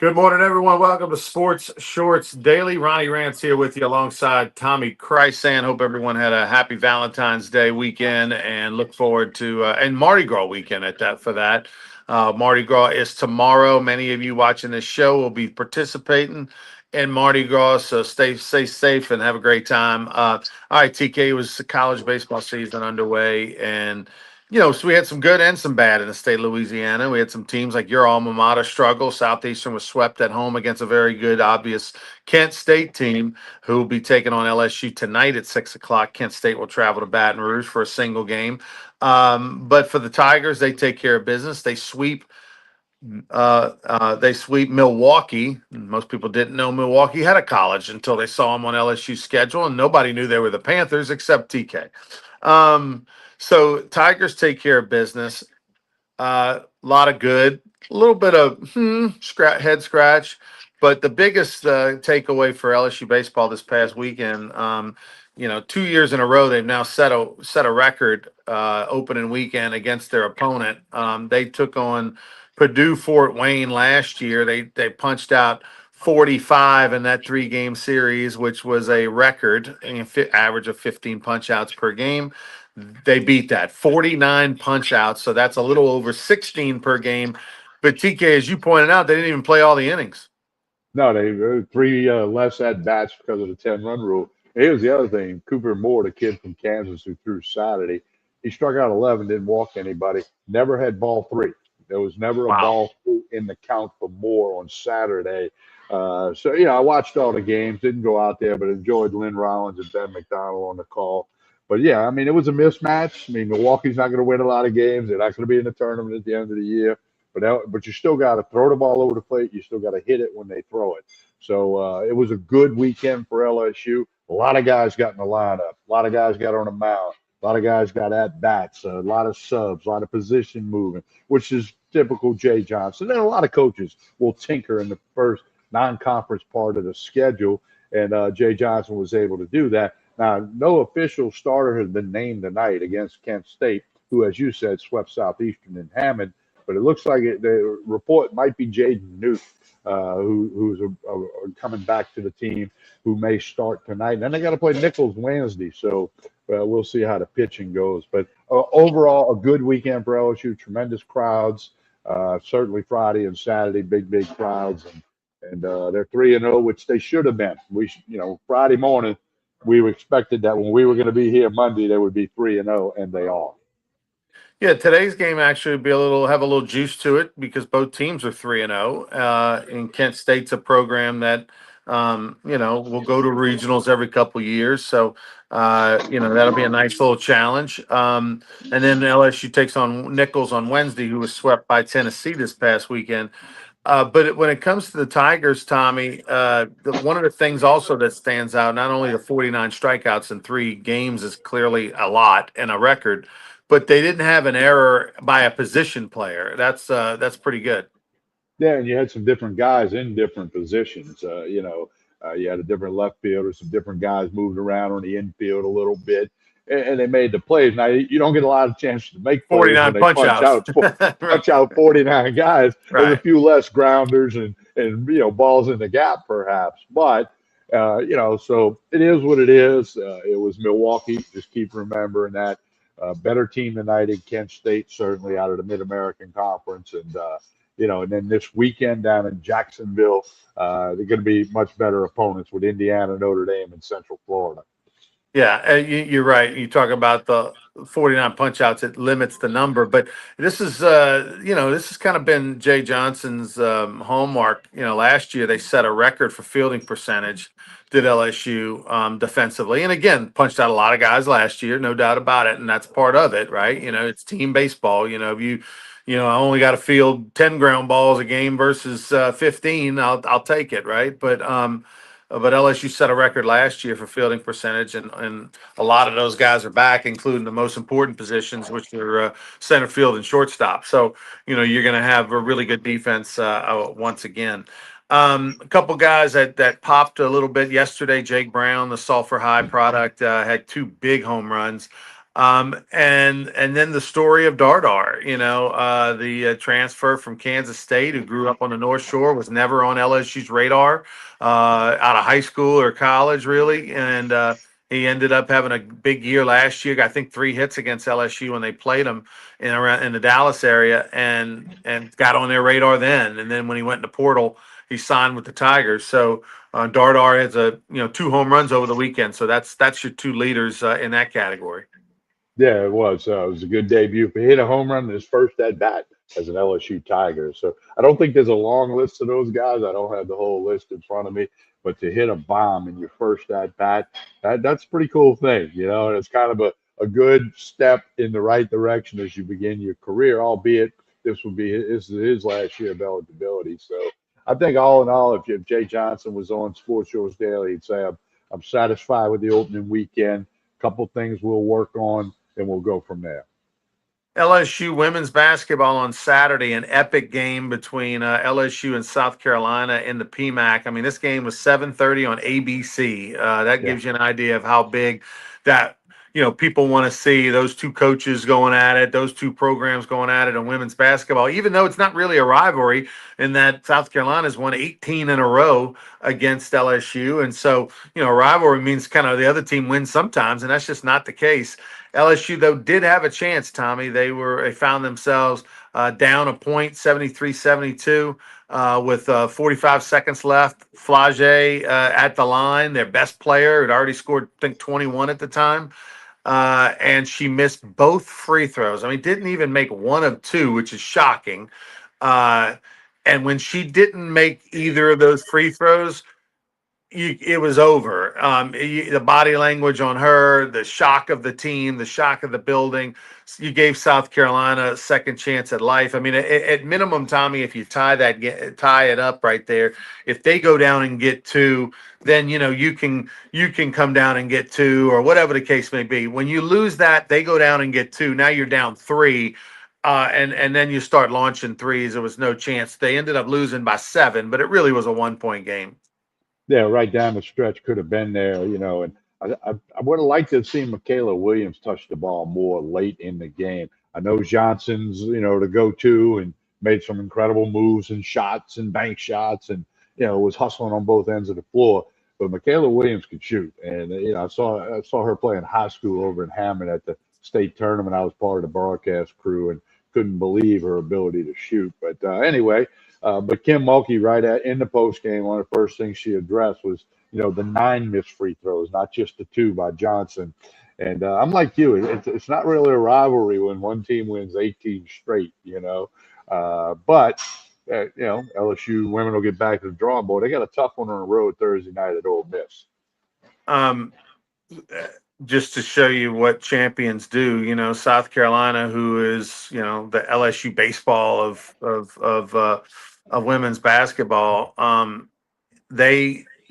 Good morning, everyone. Welcome to Sports Shorts Daily. Ronnie Rance here with you alongside Tommy Chrysan. Hope everyone had a happy Valentine's Day weekend and look forward to and Mardi Gras weekend at that for that. Mardi Gras is tomorrow. Many of you watching this show will be participating in Mardi Gras, so stay safe and have a great time. All right, TK, was the college baseball season underway, and so we had some good and some bad in the state of Louisiana. We had some teams like your alma mater struggle. Southeastern was swept at home against a very good, obvious Kent State team who will be taking on LSU tonight at 6 o'clock. Kent State will travel to Baton Rouge for a single game. But for the Tigers, they take care of business. They sweep Milwaukee. Most people didn't know Milwaukee had a college until they saw them on LSU's schedule, and nobody knew they were the Panthers except TK. So Tigers take care of business. A lot of good, a little bit of head scratch, but the biggest takeaway for LSU baseball this past weekend, 2 years in a row they've now set a record opening weekend against their opponent. They took on Purdue Fort Wayne last year. They punched out 45 in that 3-game series, which was a record, average of 15 punch outs per game. They beat that 49 punch outs, so that's a little over 16 per game. But TK, as you pointed out, they didn't even play all the innings. No, they three less at bats because of the 10-run rule. Here's the other thing: Cooper Moore, the kid from Kansas who threw Saturday, he struck out 11, didn't walk anybody, never had ball three. There was never a Wow. ball in the count for Moore on Saturday. So I watched all the games, didn't go out there, but enjoyed Lynn Rollins and Ben McDonald on the call. But yeah, I mean, it was a mismatch. I mean, Milwaukee's not going to win a lot of games. They're not going to be in the tournament at the end of the year. But you still got to throw the ball over the plate. You still got to hit it when they throw it. So it was a good weekend for LSU. A lot of guys got in the lineup. A lot of guys got on the mound. A lot of guys got at bats. A lot of subs. A lot of position moving, which is typical Jay Johnson. And a lot of coaches will tinker in the first non-conference part of the schedule, and Jay Johnson was able to do that. Now, no official starter has been named tonight against Kent State, who, as you said, swept Southeastern in Hammond. But it looks like the report might be Jaden Newt, who's coming back to the team, who may start tonight. And then they got to play Nichols Wednesday, so we'll see how the pitching goes. But overall, a good weekend for LSU. Tremendous crowds. Certainly Friday and Saturday, big crowds, and they're 3-0, which they should have been. Friday morning, we expected that when we were going to be here Monday, they would be 3-0, and they are. Yeah, today's game actually be have a little juice to it because both teams are 3-0. And Kent State's a program that will go to regionals every couple years. So that'll be a nice little challenge. And then LSU takes on Nichols on Wednesday, who was swept by Tennessee this past weekend. But when it comes to the Tigers, Tommy, one of the things also that stands out, not only the 49 strikeouts in 3 games is clearly a lot and a record, but they didn't have an error by a position player. That's pretty good. Yeah, and you had some different guys in different positions. You had a different left fielder, some different guys moved around on the infield a little bit, and they made the plays. Now you don't get a lot of chances to make plays when 49 they punch outs. punch out 49 guys. There's a Right. few less grounders and balls in the gap perhaps, but so it is what it is. It was Milwaukee. Just keep remembering that. Better team tonight in Kent State, certainly out of the Mid American Conference, and then this weekend down in Jacksonville, they're going to be much better opponents with Indiana, Notre Dame, and Central Florida. Yeah, you're right. You talk about the 49 punch outs, it limits the number, but this has kind of been Jay Johnson's hallmark. Last year they set a record for fielding percentage, did LSU defensively, and again punched out a lot of guys last year, no doubt about it, and that's part of it, right? It's team baseball. If I only got to field 10 ground balls a game versus 15, I'll take it, right? But LSU set a record last year for fielding percentage, and a lot of those guys are back, including the most important positions, which are center field and shortstop. So, you're going to have a really good defense once again. A couple guys that popped a little bit yesterday. Jake Brown, the Sulphur High product, had 2 big home runs. And then the story of Dardar, the transfer from Kansas State, who grew up on the North Shore, was never on LSU's radar out of high school or college, really. And he ended up having a big year last year. I think 3 hits against LSU when they played him in the Dallas area, and got on their radar then. And then when he went in the portal, he signed with the Tigers. So Dardar has 2 home runs over the weekend. So that's your two leaders in that category. Yeah, it was. It was a good debut. He hit a home run in his first at bat as an LSU Tiger. So I don't think there's a long list of those guys. I don't have the whole list in front of me, but to hit a bomb in your first at bat, that's a pretty cool thing, And it's kind of a good step in the right direction as you begin your career. Albeit this is his last year of eligibility. So I think all in all, if Jay Johnson was on Sports Shows Daily, he'd say I'm satisfied with the opening weekend. Couple things we'll work on and we'll go from there. LSU women's basketball on Saturday, an epic game between LSU and South Carolina in the PMAC. I mean, this game was 7:30 on ABC. That Yeah. gives you an idea of how big that people want to see those two coaches going at it, those two programs going at it in women's basketball. Even though it's not really a rivalry, in that South Carolina's won 18 in a row against LSU, and so rivalry means kind of the other team wins sometimes, and that's just not the case. LSU, though, did have a chance, Tommy. They found themselves down a point, 73-72, with 45 seconds left. Flage at the line, their best player, had already scored, I think, 21 at the time. And she missed both free throws. I mean, didn't even make one of two, which is shocking. Uh, and when she didn't make either of those free throws, it was over. The body language on her, the shock of the team, the shock of the building. You gave South Carolina a second chance at life. I mean, at minimum, Tommy, if you tie it up right there, if they go down and get two, then you can come down and get two, or whatever the case may be. When you lose that, they go down and get two. Now you're down three. And then you start launching threes. There was no chance. They ended up losing by 7, but it really was a 1-point game. Yeah, right down the stretch could have been there, and I would have liked to have seen Michaela Williams touch the ball more late in the game. I know Johnson's, the go-to and made some incredible moves and shots and bank shots and, was hustling on both ends of the floor. But Michaela Williams could shoot. And, I saw her playing high school over in Hammond at the state tournament. I was part of the broadcast crew and couldn't believe her ability to shoot. But anyway, but Kim Mulkey, in the post game, one of the first things she addressed was, the 9 missed free throws, not just the 2 by Johnson. And I'm like you, it's not really a rivalry when one team wins 18 straight, but LSU women will get back to the drawing board. They got a tough one on the road Thursday night at Ole Miss. Um, just to show you what champions do, South Carolina, who is, the LSU baseball of women's basketball.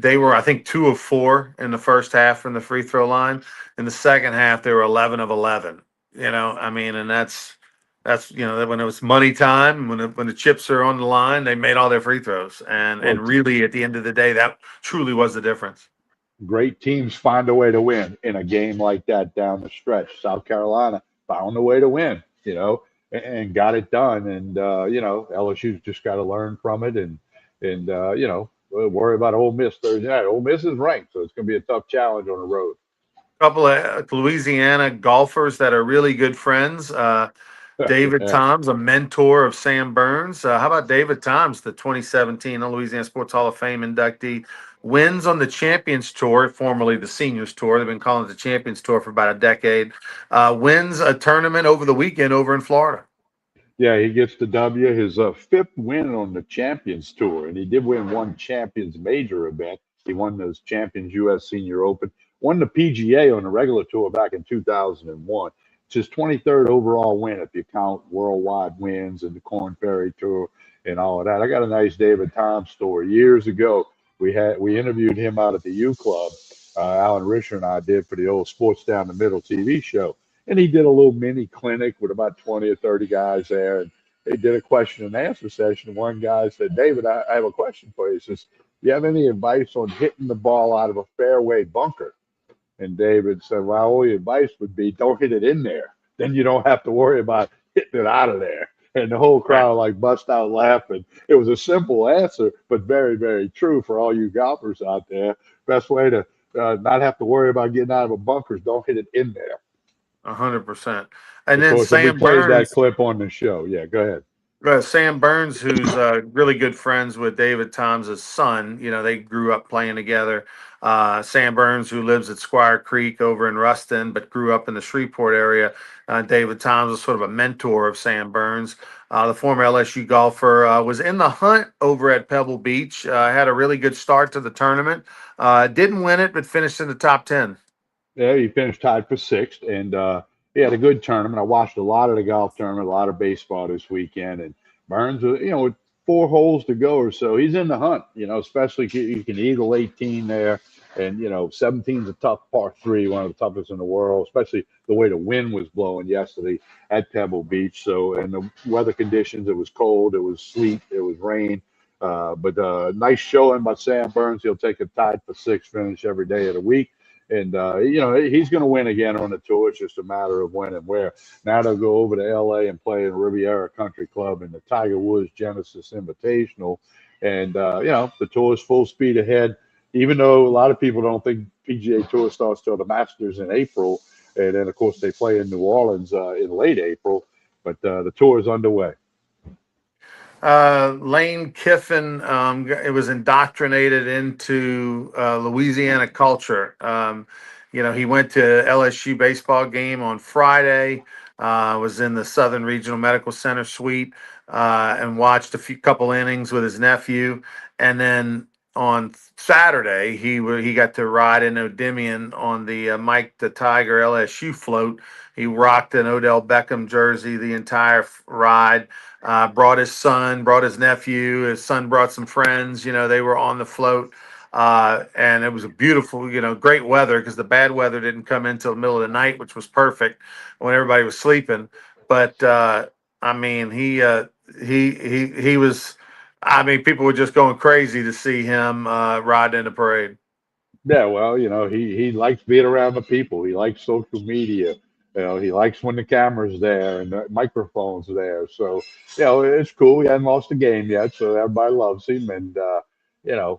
They were, I think, 2 of 4 in the first half from the free throw line. In the second half, they were 11 of 11. I mean, and that's when it was money time, when the chips are on the line, they made all their free throws, and Well, really at the end of the day, that truly was the difference. great teams find a way to win in a game like that down the stretch. South Carolina found a way to win, and got it done. And LSU's just got to learn from it and worry about Ole Miss Thursday night. Ole Miss is ranked, so it's going to be a tough challenge on the road. Couple of Louisiana golfers that are really good friends. David Yeah. Toms, a mentor of Sam Burns. How about David Toms, the 2017 Louisiana Sports Hall of Fame inductee, wins on the Champions Tour, formerly the Seniors Tour. They've been calling it the Champions Tour for about a decade. Wins a tournament over the weekend over in Florida. Yeah, he gets the W, his 5th win on the Champions Tour, and he did win one Champions Major event. He won those Champions U.S. Senior Open, won the PGA on the regular tour back in 2001. It's his 23rd overall win if you count worldwide wins and the Korn Ferry Tour and all of that. I got a nice David Tom story. Years ago, we interviewed him out at the U Club. Alan Risher and I did for the old Sports Down the Middle TV show. And he did a little mini clinic with about 20 or 30 guys there. And they did a question and answer session. One guy said, David, I have a question for you. He says, do you have any advice on hitting the ball out of a fairway bunker? And David said, well, all your advice would be don't hit it in there. Then you don't have to worry about hitting it out of there. And the whole Right. crowd like bust out laughing. It was a simple answer, but very, very true for all you golfers out there. Best way to not have to worry about getting out of a bunker is don't hit it in there. 100%. And Of then course, and we Sam played that Burns. clip on the show. Yeah, go ahead. Sam Burns, who's really good friends with David Tom's son. They grew up playing together. Sam Burns, who lives at Squire Creek over in Ruston, but grew up in the Shreveport area. David Toms was sort of a mentor of Sam Burns. The former LSU golfer was in the hunt over at Pebble Beach. Had a really good start to the tournament. Didn't win it, but finished in the top 10. Yeah, he finished tied for sixth, and he had a good tournament. I watched a lot of the golf tournament, a lot of baseball this weekend, and Burns, with 4 holes to go or so, he's in the hunt. Especially you can eagle 18 there, and 17's a tough par three, one of the toughest in the world, especially the way the wind was blowing yesterday at Pebble Beach. So, and the weather conditions, it was cold, it was sleet, it was rain. But nice showing by Sam Burns. He'll take a tied for sixth finish every day of the week. And he's going to win again on the tour. It's just a matter of when and where. Now they'll go over to L.A. and play in Riviera Country Club in the Tiger Woods Genesis Invitational. And the tour is full speed ahead. Even though a lot of people don't think PGA Tour starts till the Masters in April, and then of course they play in New Orleans in late April. But the tour is underway. Lane Kiffin, it was indoctrinated into Louisiana culture. He went to LSU baseball game on Friday, was in the Southern Regional Medical Center suite, and watched a couple innings with his nephew. And then on Saturday, he got to ride in Endymion on the Mike the Tiger LSU float. He rocked an Odell Beckham jersey the entire ride. Brought his son, brought his nephew. His son brought some friends. They were on the float, and it was a beautiful, great weather because the bad weather didn't come in until the middle of the night, which was perfect when everybody was sleeping. But I mean, he was. I mean, people were just going crazy to see him ride in the parade. Yeah, well, he likes being around the people. He likes social media. He likes when the camera's there and the microphone's there. So, it's cool. He hasn't lost a game yet, so everybody loves him. And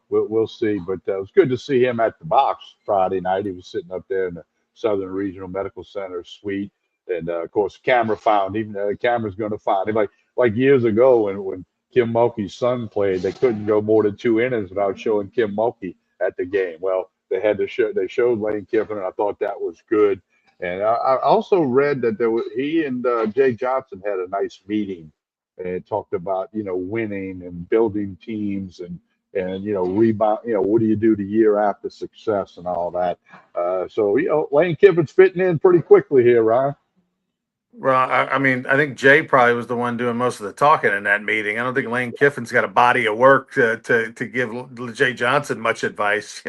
we'll see. But it was good to see him at the box Friday night. He was sitting up there in the Southern Regional Medical Center suite, and of course, the camera found him. The camera's going to find him. Like years ago when Kim Mulkey's son played, they couldn't go more than 2 innings without showing Kim Mulkey at the game. Well, they had to show. They showed Lane Kiffin, and I thought that was good. And I also read that he and Jay Johnson had a nice meeting and talked about winning and building teams and rebound. What do you do the year after success and all that. So Lane Kiffin's fitting in pretty quickly here, Ryan. Well, I mean, I think Jay probably was the one doing most of the talking in that meeting. I don't think Lane Kiffin's got a body of work to give Jay Johnson much advice.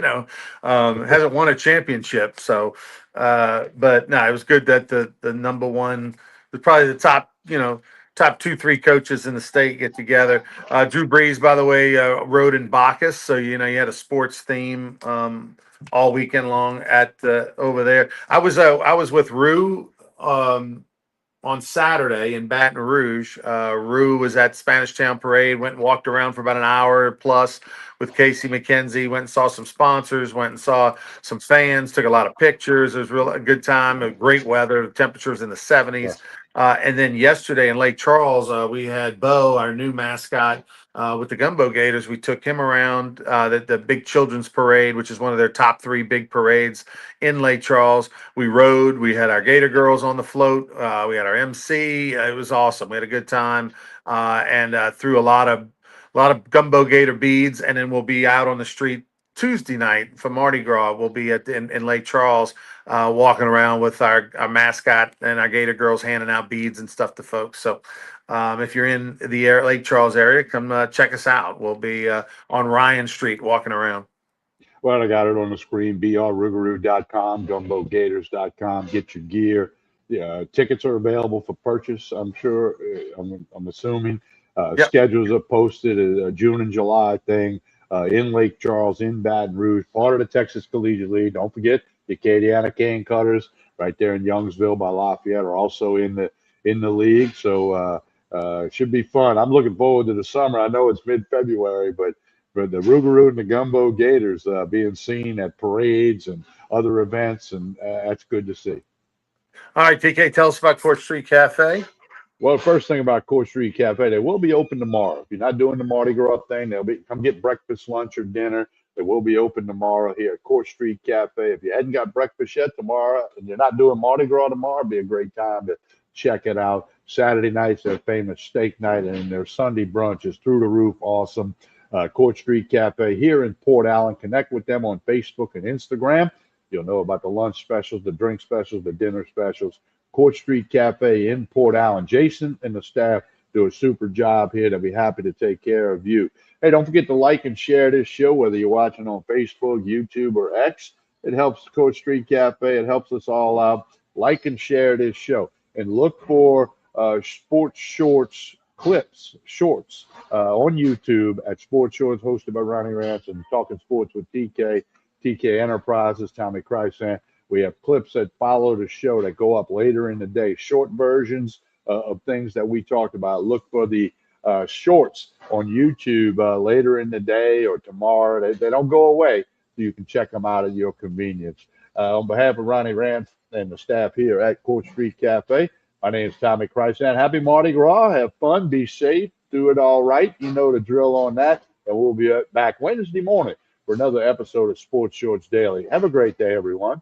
Hasn't won a championship, so. But no, it was good that the number one, probably the top, top 2, 3 coaches in the state get together. Drew Brees, by the way, rode in Bacchus, so you had a sports theme all weekend long at over there. I was with Rue. On Saturday in Baton Rouge. Rue was at Spanish Town Parade, went and walked around for about an hour plus with Casey McKenzie, went and saw some sponsors, went and saw some fans, took a lot of pictures. It was really a good time, great weather, temperatures in the 70s. And then yesterday in Lake Charles, we had Bo, our new mascot, with the Gumbo Gators. We took him around the big children's parade, which is one of their top 3 big parades in Lake Charles. We rode. We had our Gator girls on the float. We had our MC. It was awesome. We had a good time and threw a lot of Gumbo Gator beads, and then we'll be out on the street Tuesday night for Mardi Gras. We'll be in Lake Charles, walking around with our mascot and our Gator girls handing out beads and stuff to folks. So if you're in the Lake Charles area, come check us out. We'll be on Ryan Street walking around. Well, I got it on the screen, brrigaroo.com, gumbogators.com. Get your gear. Yeah, tickets are available for purchase, I'm sure. I'm assuming. Yep. Schedules are posted, a June and July thing in Lake Charles, in Baton Rouge, part of the Texas Collegiate League. Don't forget, The Acadiana Cane Cutters right there in Youngsville by Lafayette are also in the league. So it should be fun. I'm looking forward to the summer. I know it's mid-February, but the Rougarou and the Gumbo Gators being seen at parades and other events, and that's good to see. All right, TK, tell us about Court Street Cafe. Well, first thing about Court Street Cafe, they will be open tomorrow. If you're not doing the Mardi Gras thing, they'll be come get breakfast, lunch, or dinner. They will be open tomorrow here at Court Street Cafe. If you hadn't got breakfast yet tomorrow, and you're not doing Mardi Gras tomorrow, it'd be a great time to check it out. Saturday night's their famous steak night, and their Sunday brunch is through the roof awesome. Court Street Cafe here in Port Allen. Connect with them on Facebook and Instagram. You'll know about the lunch specials, the drink specials, the dinner specials. Court Street Cafe in Port Allen. Jason and the staff do a super job here. They'll be happy to take care of you. Hey, don't forget to like and share this show, whether you're watching on Facebook, YouTube, or X. It helps Court Street Cafe. It helps us all out. Like and share this show. And look for sports shorts clips, shorts on YouTube at Sports Shorts, hosted by Ronnie Rance and Talking Sports with TK, TK Enterprises, Tommy Krysan. We have clips that follow the show that go up later in the day, short versions of things that we talked about. Look for the shorts on YouTube later in the day or tomorrow. They don't go away, so you can check them out at your convenience. On behalf of Ronnie Rance and the staff here at Court Street Cafe, my name is Tommy Krysan. Happy Mardi Gras. Have fun. Be safe. Do it all right. You know the drill on that. And we'll be back Wednesday morning for another episode of Sports Shorts Daily. Have a great day, everyone.